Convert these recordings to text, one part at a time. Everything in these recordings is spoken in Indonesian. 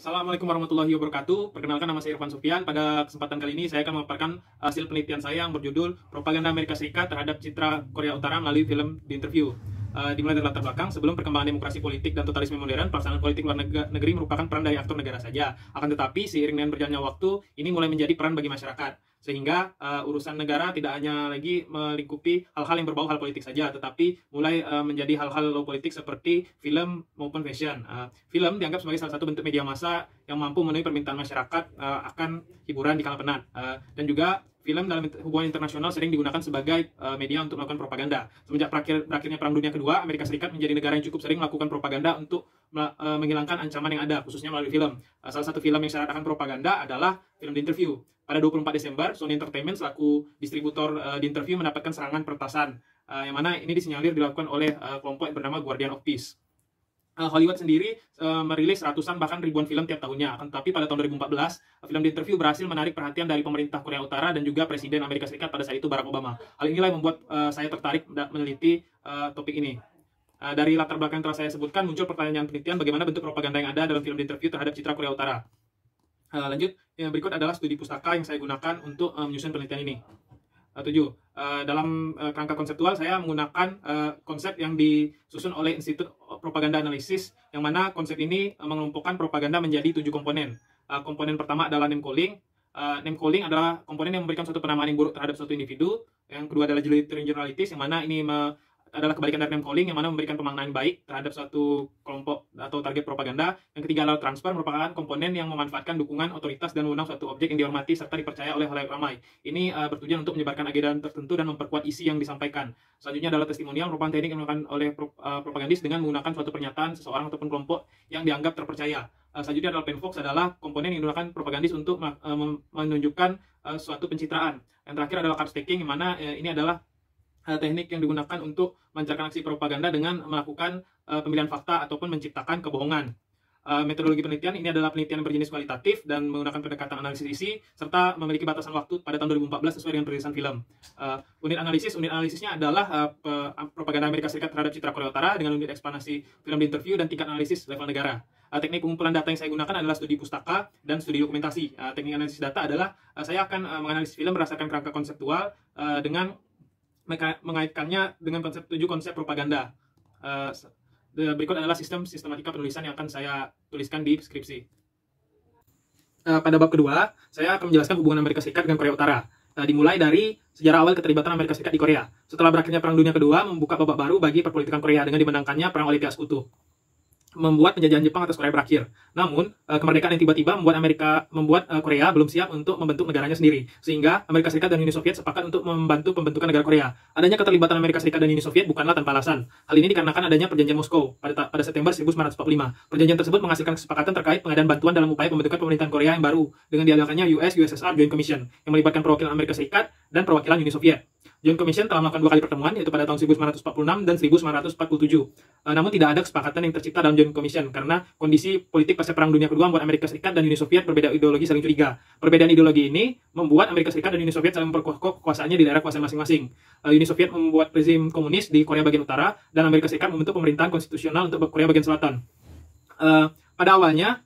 Assalamualaikum warahmatullahi wabarakatuh. Perkenalkan, nama saya Irfan Sufyan. Pada kesempatan kali ini saya akan memaparkan hasil penelitian saya yang berjudul Propaganda Amerika Serikat terhadap Citra Korea Utara melalui film The Interview. Dimulai dari latar belakang, sebelum perkembangan demokrasi politik dan totalisme modern, pelaksanaan politik luar negeri merupakan peran dari aktor negara saja. Akan tetapi, seiring dengan berjalannya waktu, ini mulai menjadi peran bagi masyarakat. Sehingga urusan negara tidak hanya lagi melingkupi hal-hal yang berbau hal politik saja, tetapi mulai menjadi hal-hal low politik seperti film maupun fashion. Film dianggap sebagai salah satu bentuk media massa yang mampu memenuhi permintaan masyarakat akan hiburan di kala penat. Dan juga film dalam hubungan internasional sering digunakan sebagai media untuk melakukan propaganda. Semenjak berakhirnya Perang Dunia Kedua, Amerika Serikat menjadi negara yang cukup sering melakukan propaganda untuk menghilangkan ancaman yang ada, khususnya melalui film. Salah satu film yang syarat akan propaganda adalah film The Interview. Pada 24 Desember, Sony Entertainment selaku distributor The Interview mendapatkan serangan peretasan, yang mana ini disinyalir dilakukan oleh kelompok yang bernama Guardian of Peace. Hollywood sendiri merilis ratusan bahkan ribuan film tiap tahunnya. Tapi pada tahun 2014, film The Interview berhasil menarik perhatian dari pemerintah Korea Utara dan juga Presiden Amerika Serikat pada saat itu, Barack Obama. Hal inilah yang membuat saya tertarik meneliti topik ini. Dari latar belakang yang telah saya sebutkan, muncul pertanyaan penelitian bagaimana bentuk propaganda yang ada dalam film The Interview terhadap citra Korea Utara. Lanjut, yang berikut adalah studi pustaka yang saya gunakan untuk menyusun penelitian ini. 7. Dalam kerangka konseptual, saya menggunakan konsep yang disusun oleh Institut Propaganda Analisis, yang mana konsep ini mengelompokkan propaganda menjadi 7 komponen. Komponen pertama adalah name calling. Name calling adalah komponen yang memberikan suatu penamaan yang buruk terhadap suatu individu. Yang kedua adalah generalities, yang mana ini adalah kebalikan dari name calling, yang mana memberikan pemaknaan baik terhadap suatu kelompok atau target propaganda. Yang ketiga adalah transfer, merupakan komponen yang memanfaatkan dukungan otoritas dan wewenang suatu objek yang dihormati serta dipercaya oleh halayak ramai. Ini bertujuan untuk menyebarkan agenda tertentu dan memperkuat isi yang disampaikan. Selanjutnya adalah testimonial, merupakan teknik yang dilakukan oleh propagandis dengan menggunakan suatu pernyataan seseorang ataupun kelompok yang dianggap terpercaya. Selanjutnya adalah penvox, adalah komponen yang digunakan propagandis untuk menunjukkan suatu pencitraan. Yang terakhir adalah card stacking, yang mana ini adalah teknik yang digunakan untuk melancarkan aksi propaganda dengan melakukan pemilihan fakta ataupun menciptakan kebohongan. Metodologi penelitian ini adalah penelitian yang berjenis kualitatif dan menggunakan pendekatan analisis isi serta memiliki batasan waktu pada tahun 2014 sesuai dengan perilisan film. Unit analisisnya adalah propaganda Amerika Serikat terhadap citra Korea Utara dengan unit eksplanasi film The Interview dan tingkat analisis level negara. Teknik pengumpulan data yang saya gunakan adalah studi pustaka dan studi dokumentasi. Teknik analisis data adalah saya akan menganalisis film berdasarkan kerangka konseptual dengan mengaitkannya dengan konsep 7 konsep propaganda. Berikut adalah sistematika penulisan yang akan saya tuliskan di skripsi. Pada bab kedua, saya akan menjelaskan hubungan Amerika Serikat dengan Korea Utara. Dimulai dari sejarah awal keterlibatan Amerika Serikat di Korea. Setelah berakhirnya Perang Dunia Kedua, membuka babak baru bagi perpolitikan Korea dengan dimenangkannya Perang oleh pihak sekutu, membuat penjajahan Jepang atas Korea berakhir. Namun, kemerdekaan yang tiba-tiba membuat Korea belum siap untuk membentuk negaranya sendiri. Sehingga Amerika Serikat dan Uni Soviet sepakat untuk membantu pembentukan negara Korea. Adanya keterlibatan Amerika Serikat dan Uni Soviet bukanlah tanpa alasan. Hal ini dikarenakan adanya perjanjian Moskow pada September 1945. Perjanjian tersebut menghasilkan kesepakatan terkait pengadaan bantuan dalam upaya pembentukan pemerintahan Korea yang baru dengan diadakannya USSR Joint Commission yang melibatkan perwakilan Amerika Serikat dan perwakilan Uni Soviet. Joint Commission telah melakukan 2 kali pertemuan, yaitu pada tahun 1946 dan 1947. Namun tidak ada kesepakatan yang tercipta dalam Joint Commission karena kondisi politik pasca Perang Dunia Kedua membuat Amerika Serikat dan Uni Soviet berbeda ideologi, saling curiga. Perbedaan ideologi ini membuat Amerika Serikat dan Uni Soviet saling memperkokoh kekuasaannya di daerah kekuasaan masing-masing. Uni Soviet membuat rezim komunis di Korea bagian utara dan Amerika Serikat membentuk pemerintahan konstitusional untuk Korea bagian selatan. Pada awalnya,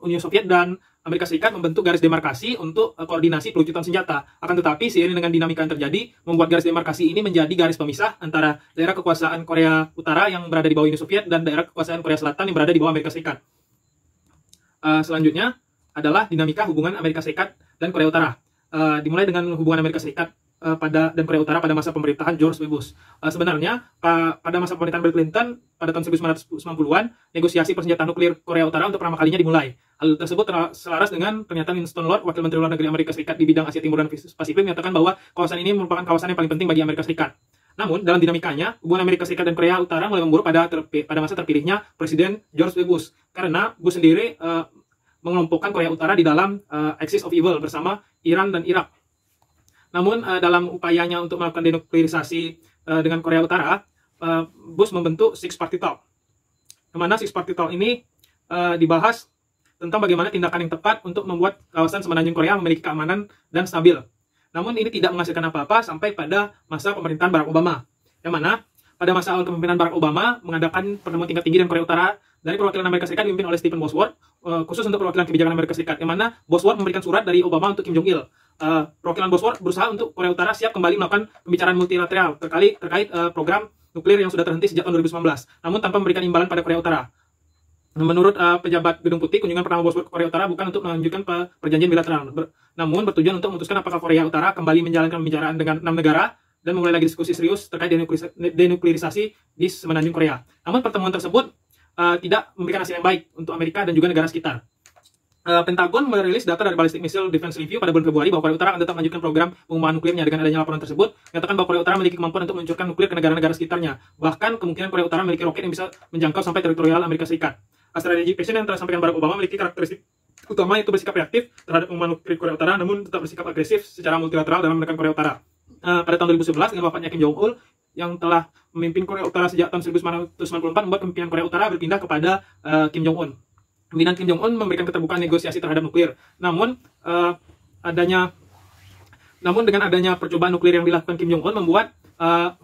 Uni Soviet dan Amerika Serikat membentuk garis demarkasi untuk koordinasi pelucutan senjata. Akan tetapi, seiring dengan dinamika yang terjadi, membuat garis demarkasi ini menjadi garis pemisah antara daerah kekuasaan Korea Utara yang berada di bawah Uni Soviet dan daerah kekuasaan Korea Selatan yang berada di bawah Amerika Serikat. Selanjutnya adalah dinamika hubungan Amerika Serikat dan Korea Utara. Dimulai dengan hubungan Amerika Serikat dan Korea Utara pada masa pemerintahan George W. Bush. Sebenarnya pada masa pemerintahan Bill Clinton pada tahun 1990-an, negosiasi persenjataan nuklir Korea Utara untuk pertama kalinya dimulai. Hal tersebut selaras dengan pernyataan Winston Lord, Wakil Menteri Luar Negeri Amerika Serikat di bidang Asia Timur dan Pasifik, menyatakan bahwa kawasan ini merupakan kawasan yang paling penting bagi Amerika Serikat. Namun, dalam dinamikanya, hubungan Amerika Serikat dan Korea Utara mulai memburuk pada masa terpilihnya Presiden George W. Bush. Karena Bush sendiri mengelompokkan Korea Utara di dalam Axis of Evil bersama Iran dan Irak. Namun, dalam upayanya untuk melakukan denuklirisasi dengan Korea Utara, Bush membentuk Six Party Talk. Kemana Six Party Talk ini dibahas tentang bagaimana tindakan yang tepat untuk membuat kawasan semenanjung Korea memiliki keamanan dan stabil. Namun ini tidak menghasilkan apa-apa sampai pada masa pemerintahan Barack Obama. Yang mana pada masa awal kepemimpinan Barack Obama mengadakan pertemuan tingkat tinggi dengan Korea Utara dari perwakilan Amerika Serikat dipimpin oleh Stephen Bosworth, khusus untuk perwakilan kebijakan Amerika Serikat, yang mana Bosworth memberikan surat dari Obama untuk Kim Jong Il. Perwakilan Bosworth berusaha untuk Korea Utara siap kembali melakukan pembicaraan multilateral terkait program nuklir yang sudah terhenti sejak tahun 2019, namun tanpa memberikan imbalan pada Korea Utara. Menurut pejabat Gedung Putih, kunjungan pertama Bosworth ke Korea Utara bukan untuk melanjutkan perjanjian bilateral, namun bertujuan untuk memutuskan apakah Korea Utara kembali menjalankan pembicaraan dengan 6 negara dan memulai lagi diskusi serius terkait denuklirisasi di semenanjung Korea. Namun pertemuan tersebut tidak memberikan hasil yang baik untuk Amerika dan juga negara sekitar. Pentagon merilis data dari Ballistic Missile Defense Review pada bulan Februari bahwa Korea Utara akan tetap melanjutkan program pengembangan nuklirnya. Dengan adanya laporan tersebut, menyatakan bahwa Korea Utara memiliki kemampuan untuk meluncurkan nuklir ke negara-negara sekitarnya. Bahkan kemungkinan Korea Utara memiliki roket yang bisa menjangkau sampai teritorial Amerika Serikat. Strategi Passion yang telah disampaikan Barack Obama memiliki karakteristik utama, yaitu bersikap reaktif terhadap pengembangan nuklir Korea Utara, namun tetap bersikap agresif secara multilateral dalam menekan Korea Utara. Pada tahun 2011, dengan wafatnya Kim Jong Il yang telah memimpin Korea Utara sejak tahun 1994, membuat pimpinan Korea Utara berpindah kepada Kim Jong Un. Pimpinan Kim Jong Un memberikan keterbukaan negosiasi terhadap nuklir. Namun dengan adanya percobaan nuklir yang dilakukan Kim Jong Un membuat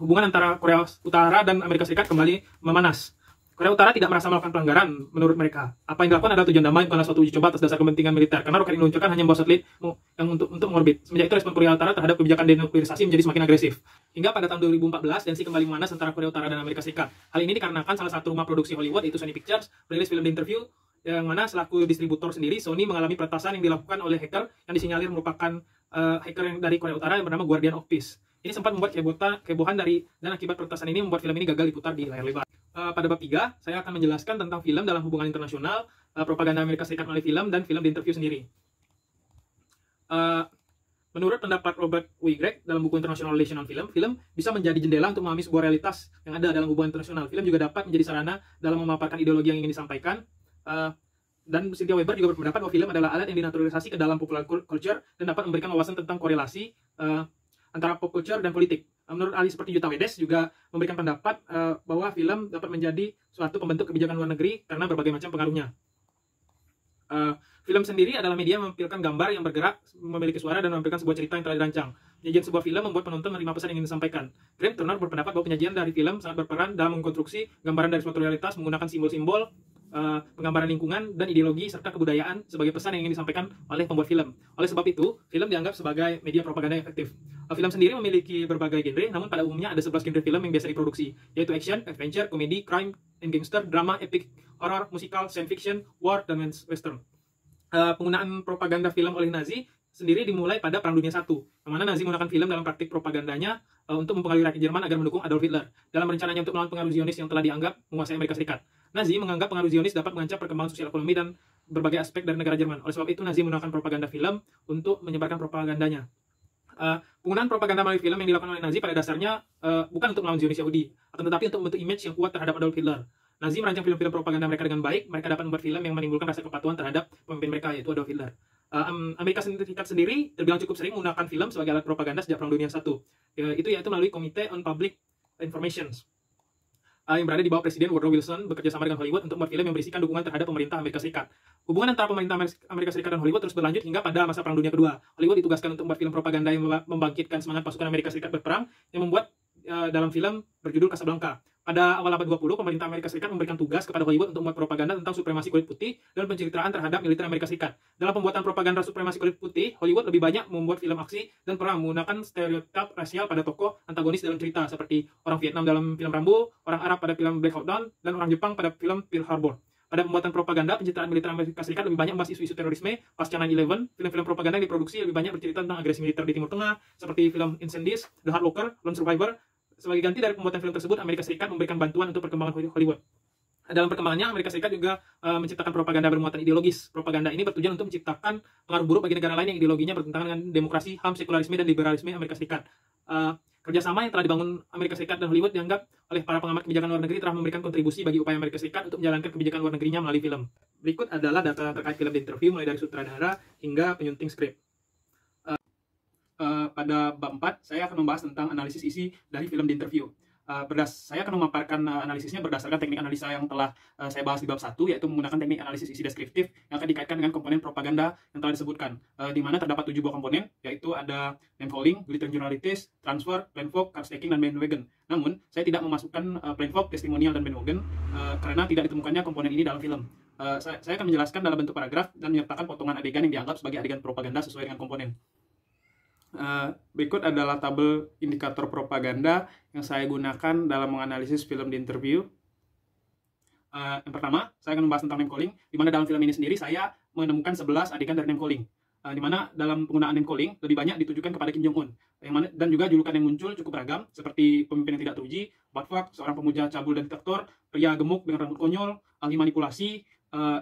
hubungan antara Korea Utara dan Amerika Serikat kembali memanas. Korea Utara tidak merasa melakukan pelanggaran menurut mereka. Apa yang dilakukan adalah tujuan damai, bukanlah suatu uji coba atas dasar kepentingan militer. Karena roket yang diluncurkan hanya membawa satelit yang untuk mengorbit. Semenjak itu respon Korea Utara terhadap kebijakan denuklirisasi menjadi semakin agresif. Hingga pada tahun 2014 tensi kembali memanas antara Korea Utara dan Amerika Serikat. Hal ini dikarenakan salah satu rumah produksi Hollywood, yaitu Sony Pictures, merilis film The Interview, yang mana selaku distributor sendiri Sony mengalami peretasan yang dilakukan oleh hacker yang disinyalir merupakan hacker yang dari Korea Utara yang bernama Guardian of Peace. Ini sempat membuat kehebohan dan akibat peretasan ini membuat film ini gagal diputar di layar lebar. Pada bab 3, saya akan menjelaskan tentang film dalam hubungan internasional, propaganda Amerika Serikat melalui film, dan film The Interview sendiri. Menurut pendapat Robert Wigreck dalam buku International Relations on Film, film bisa menjadi jendela untuk memahami sebuah realitas yang ada dalam hubungan internasional. Film juga dapat menjadi sarana dalam memaparkan ideologi yang ingin disampaikan. Dan Cynthia Weber juga berpendapat bahwa film adalah alat yang dinaturalisasi ke dalam popular culture dan dapat memberikan wawasan tentang korelasi antara pop culture dan politik. Menurut ahli seperti Jutta Wedes juga memberikan pendapat bahwa film dapat menjadi suatu pembentuk kebijakan luar negeri karena berbagai macam pengaruhnya. Film sendiri adalah media yang menampilkan gambar yang bergerak, memiliki suara, dan menampilkan sebuah cerita yang telah dirancang. Penyajian sebuah film membuat penonton menerima pesan yang ingin disampaikan. Graham Turner berpendapat bahwa penyajian dari film sangat berperan dalam mengkonstruksi gambaran dari suatu realitas menggunakan simbol-simbol, penggambaran lingkungan, dan ideologi, serta kebudayaan sebagai pesan yang ingin disampaikan oleh pembuat film. Oleh sebab itu, film dianggap sebagai media propaganda yang efektif. Film sendiri memiliki berbagai genre, namun pada umumnya ada 11 genre film yang biasa diproduksi, yaitu action, adventure, komedi, crime, and gangster, drama, epic, horror, musikal, science fiction, war, dan western. Penggunaan propaganda film oleh Nazi sendiri dimulai pada Perang Dunia I, di mana Nazi menggunakan film dalam praktik propagandanya untuk mempengaruhi rakyat Jerman agar mendukung Adolf Hitler dalam rencananya untuk melawan pengaruh Zionis yang telah dianggap menguasai Amerika Serikat. Nazi menganggap pengaruh Zionis dapat mengancam perkembangan sosial ekonomi dan berbagai aspek dari negara Jerman. Oleh sebab itu, Nazi menggunakan propaganda film untuk menyebarkan propagandanya. Penggunaan propaganda melalui film yang dilakukan oleh Nazi pada dasarnya bukan untuk melawan Zionis Yahudi, akan tetapi untuk membentuk image yang kuat terhadap Adolf Hitler. Nazi merancang film-film propaganda mereka dengan baik. Mereka dapat membuat film yang menimbulkan rasa kepatuhan terhadap pemimpin mereka, yaitu Adolf Hitler. Amerika Serikat sendiri terbilang cukup sering menggunakan film sebagai alat propaganda sejak Perang Dunia I, yaitu melalui Komite on Public Information yang berada di bawah Presiden Woodrow Wilson, bekerja sama dengan Hollywood untuk membuat film yang berisikan dukungan terhadap pemerintah Amerika Serikat. Hubungan antara pemerintah Amerika Serikat dan Hollywood terus berlanjut hingga pada masa Perang Dunia Kedua. Hollywood ditugaskan untuk membuat film propaganda yang membangkitkan semangat pasukan Amerika Serikat berperang, yang membuat dalam film berjudul Casablanca. Pada awal abad 20, pemerintah Amerika Serikat memberikan tugas kepada Hollywood untuk membuat propaganda tentang supremasi kulit putih dan pencitraan terhadap militer Amerika Serikat. Dalam pembuatan propaganda supremasi kulit putih, Hollywood lebih banyak membuat film aksi dan perang menggunakan stereotip rasial pada tokoh antagonis dalam cerita, seperti orang Vietnam dalam film Rambo, orang Arab pada film Black Hawk Down, dan orang Jepang pada film Pearl Harbor. Pada pembuatan propaganda, pencitraan militer Amerika Serikat lebih banyak membahas isu-isu terorisme pasca 9/11. Film-film propaganda yang diproduksi lebih banyak bercerita tentang agresi militer di Timur Tengah, seperti film Incendies, The Hard Locker, Lone Survivor. Sebagai ganti dari pembuatan film tersebut, Amerika Serikat memberikan bantuan untuk perkembangan Hollywood. Dalam perkembangannya, Amerika Serikat juga menciptakan propaganda bermuatan ideologis. Propaganda ini bertujuan untuk menciptakan pengaruh buruk bagi negara lain yang ideologinya bertentangan dengan demokrasi, HAM, sekularisme, dan liberalisme Amerika Serikat. Kerjasama yang telah dibangun Amerika Serikat dan Hollywood dianggap oleh para pengamat kebijakan luar negeri telah memberikan kontribusi bagi upaya Amerika Serikat untuk menjalankan kebijakan luar negerinya melalui film. Berikut adalah data terkait film The Interview, mulai dari sutradara hingga penyunting skrip. Pada bab 4, saya akan membahas tentang analisis isi dari film The Interview. Saya akan memaparkan analisisnya berdasarkan teknik analisa yang telah saya bahas di bab 1, yaitu menggunakan teknik analisis isi deskriptif yang akan dikaitkan dengan komponen propaganda yang telah disebutkan, di mana terdapat 7 buah komponen, yaitu ada name calling, glittering generalities, transfer, plain vogue, card staking, dan bandwagon. Namun, saya tidak memasukkan plain vogue, testimonial, dan bandwagon karena tidak ditemukannya komponen ini dalam film. Saya akan menjelaskan dalam bentuk paragraf dan menyertakan potongan adegan yang dianggap sebagai adegan propaganda sesuai dengan komponen. Berikut adalah tabel indikator propaganda yang saya gunakan dalam menganalisis film di interview. Yang pertama, saya akan membahas tentang name calling, di mana dalam film ini sendiri saya menemukan 11 adegan dari name calling, di mana dalam penggunaan name calling lebih banyak ditujukan kepada Kim Jong Un, dan juga julukan yang muncul cukup beragam, seperti pemimpin yang tidak teruji, buttfuck, seorang pemuja cabul dan diktator, pria gemuk dengan rambut konyol, ahli manipulasi,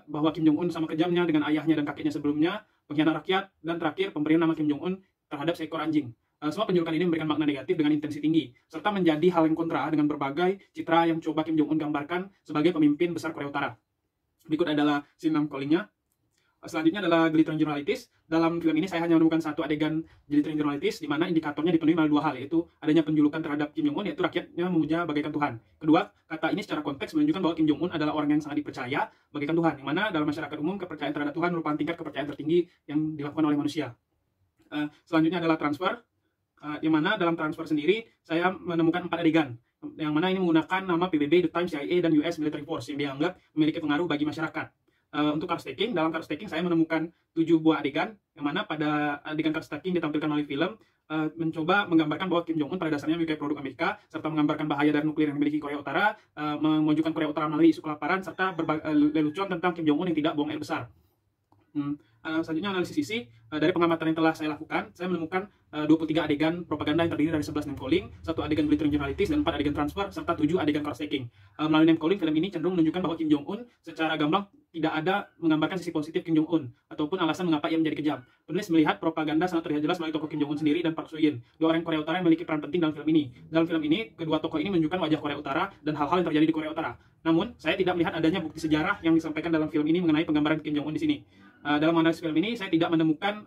bahwa Kim Jong Un sama kejamnya dengan ayahnya dan kakeknya sebelumnya, pengkhianat rakyat, dan terakhir pemberian nama Kim Jong Un terhadap seekor anjing. Semua penjulukan ini memberikan makna negatif dengan intensi tinggi, serta menjadi hal yang kontra dengan berbagai citra yang coba Kim Jong Un gambarkan sebagai pemimpin besar Korea Utara. Berikut adalah scene name calling-nya. Selanjutnya adalah glittering generalities. Dalam film ini saya hanya menemukan satu adegan glittering generalities, di mana indikatornya dipenuhi oleh dua hal, yaitu adanya penjulukan terhadap Kim Jong Un, yaitu rakyatnya memuja bagaikan Tuhan. Kedua, kata ini secara konteks menunjukkan bahwa Kim Jong Un adalah orang yang sangat dipercaya bagaikan Tuhan, yang mana dalam masyarakat umum kepercayaan terhadap Tuhan merupakan tingkat kepercayaan tertinggi yang dilakukan oleh manusia. Selanjutnya adalah transfer, yang mana dalam transfer sendiri saya menemukan 4 adegan, yang mana ini menggunakan nama PBB, The Times, CIA, dan US Military Force yang dianggap memiliki pengaruh bagi masyarakat. Untuk card staking, dalam card staking saya menemukan 7 buah adegan, yang mana pada adegan card staking ditampilkan oleh film mencoba menggambarkan bahwa Kim Jong Un pada dasarnya memiliki produk Amerika, serta menggambarkan bahaya dari nuklir yang dimiliki Korea Utara, memajukan Korea Utara melalui isu kelaparan, serta lelucon tentang Kim Jong Un yang tidak buang air besar. Selanjutnya analisis isi. Dari pengamatan yang telah saya lakukan, saya menemukan 23 adegan propaganda yang terdiri dari 11 name calling, 1 adegan glittering generalities, dan 4 adegan transfer, serta 7 adegan card staking. Melalui name calling, film ini cenderung menunjukkan bahwa Kim Jong Un secara gamblang tidak ada menggambarkan sisi positif Kim Jong Un ataupun alasan mengapa ia menjadi kejam. Penulis melihat propaganda sangat terlihat jelas melalui tokoh Kim Jong Un sendiri dan Park Soo-in, 2 orang Korea Utara yang memiliki peran penting dalam film ini. Dalam film ini, kedua tokoh ini menunjukkan wajah Korea Utara dan hal-hal yang terjadi di Korea Utara. Namun, saya tidak melihat adanya bukti sejarah yang disampaikan dalam film ini mengenai penggambaran Kim Jong Un di sini. Dalam analisis film ini, saya tidak menemukan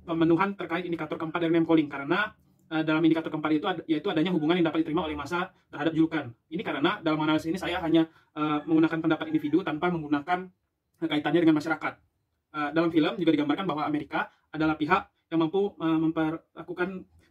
pemenuhan terkait indikator keempat dari name calling, karena dalam indikator keempat itu yaitu adanya hubungan yang dapat diterima oleh massa terhadap julukan. Ini karena dalam analisis ini saya hanya menggunakan pendapat individu tanpa menggunakan kaitannya dengan masyarakat. Dalam film juga digambarkan bahwa Amerika adalah pihak yang mampu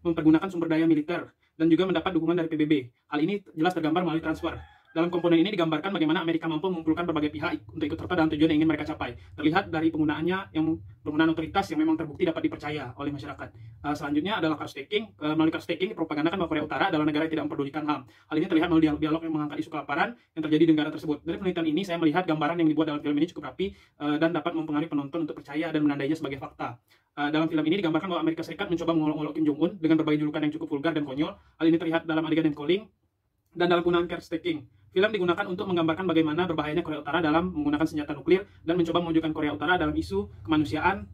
mempergunakan sumber daya militer dan juga mendapat dukungan dari PBB. Hal ini jelas tergambar melalui transfer. Dalam komponen ini digambarkan bagaimana Amerika mampu mengumpulkan berbagai pihak untuk ikut serta dalam tujuan yang ingin mereka capai. Terlihat dari penggunaannya yang penggunaan otoritas yang memang terbukti dapat dipercaya oleh masyarakat. Selanjutnya adalah card staking. Melalui card staking dipropagandakan bahwa Korea Utara adalah negara yang tidak memperdulikan HAM. Hal ini terlihat melalui dialog yang mengangkat isu kelaparan yang terjadi di negara tersebut. Dari penelitian ini saya melihat gambaran yang dibuat dalam film ini cukup rapi dan dapat mempengaruhi penonton untuk percaya dan menandainya sebagai fakta. Dalam film ini digambarkan bahwa Amerika Serikat mencoba mengolok-olok Kim Jong Un dengan berbagai julukan yang cukup vulgar dan konyol. Hal ini terlihat dalam adegan name calling dan dalam penggunaan card staking. Film digunakan untuk menggambarkan bagaimana berbahayanya Korea Utara dalam menggunakan senjata nuklir dan mencoba mewujudkan Korea Utara dalam isu kemanusiaan,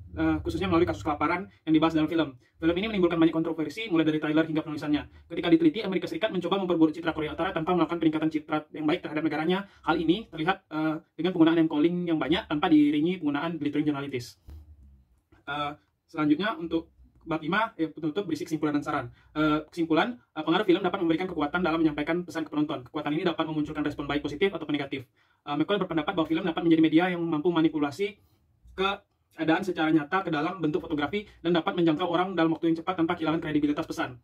khususnya melalui kasus kelaparan yang dibahas dalam film. Film ini menimbulkan banyak kontroversi, mulai dari trailer hingga penulisannya. Ketika diteliti, Amerika Serikat mencoba memperburuk citra Korea Utara tanpa melakukan peningkatan citra yang baik terhadap negaranya. Hal ini terlihat dengan penggunaan name calling yang banyak tanpa diiringi penggunaan glittering generalities. Selanjutnya untuk bab 5, penutup berisi kesimpulan dan saran. Kesimpulan, pengaruh film dapat memberikan kekuatan dalam menyampaikan pesan ke penonton. Kekuatan ini dapat memunculkan respon baik positif ataupun negatif. McCall berpendapat bahwa film dapat menjadi media yang mampu manipulasi keadaan secara nyata ke dalam bentuk fotografi dan dapat menjangkau orang dalam waktu yang cepat tanpa kehilangan kredibilitas pesan.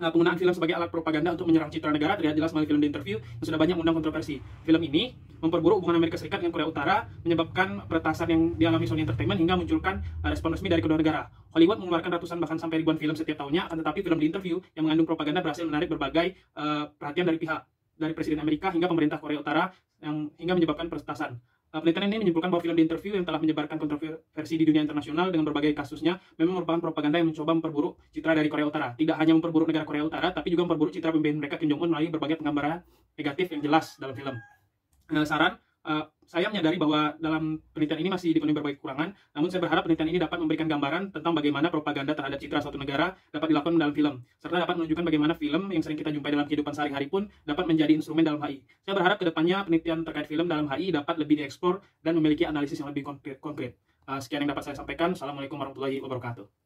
Penggunaan film sebagai alat propaganda untuk menyerang citra negara terlihat jelas melalui film The Interview yang sudah banyak mengundang kontroversi. Film ini memperburuk hubungan Amerika Serikat dengan Korea Utara, menyebabkan peretasan yang dialami Sony Entertainment hingga munculkan respon resmi dari kedua negara. Hollywood mengeluarkan ratusan bahkan sampai ribuan film setiap tahunnya, akan tetapi film The Interview yang mengandung propaganda berhasil menarik berbagai perhatian dari pihak dari Presiden Amerika hingga pemerintah Korea Utara hingga menyebabkan peretasan. Penelitian ini menyimpulkan bahwa film The Interview yang telah menyebarkan kontroversi di dunia internasional dengan berbagai kasusnya memang merupakan propaganda yang mencoba memperburuk citra dari Korea Utara. Tidak hanya memperburuk negara Korea Utara, tapi juga memperburuk citra pemimpin mereka Kim Jong Un melalui berbagai penggambaran negatif yang jelas dalam film. Saran, saya menyadari bahwa dalam penelitian ini masih dipenuhi berbagai kekurangan, namun saya berharap penelitian ini dapat memberikan gambaran tentang bagaimana propaganda terhadap citra suatu negara dapat dilakukan dalam film, serta dapat menunjukkan bagaimana film yang sering kita jumpai dalam kehidupan sehari-hari pun dapat menjadi instrumen dalam HI. Saya berharap kedepannya penelitian terkait film dalam HI dapat lebih dieksplor dan memiliki analisis yang lebih konkret. Sekian yang dapat saya sampaikan. Assalamualaikum warahmatullahi wabarakatuh.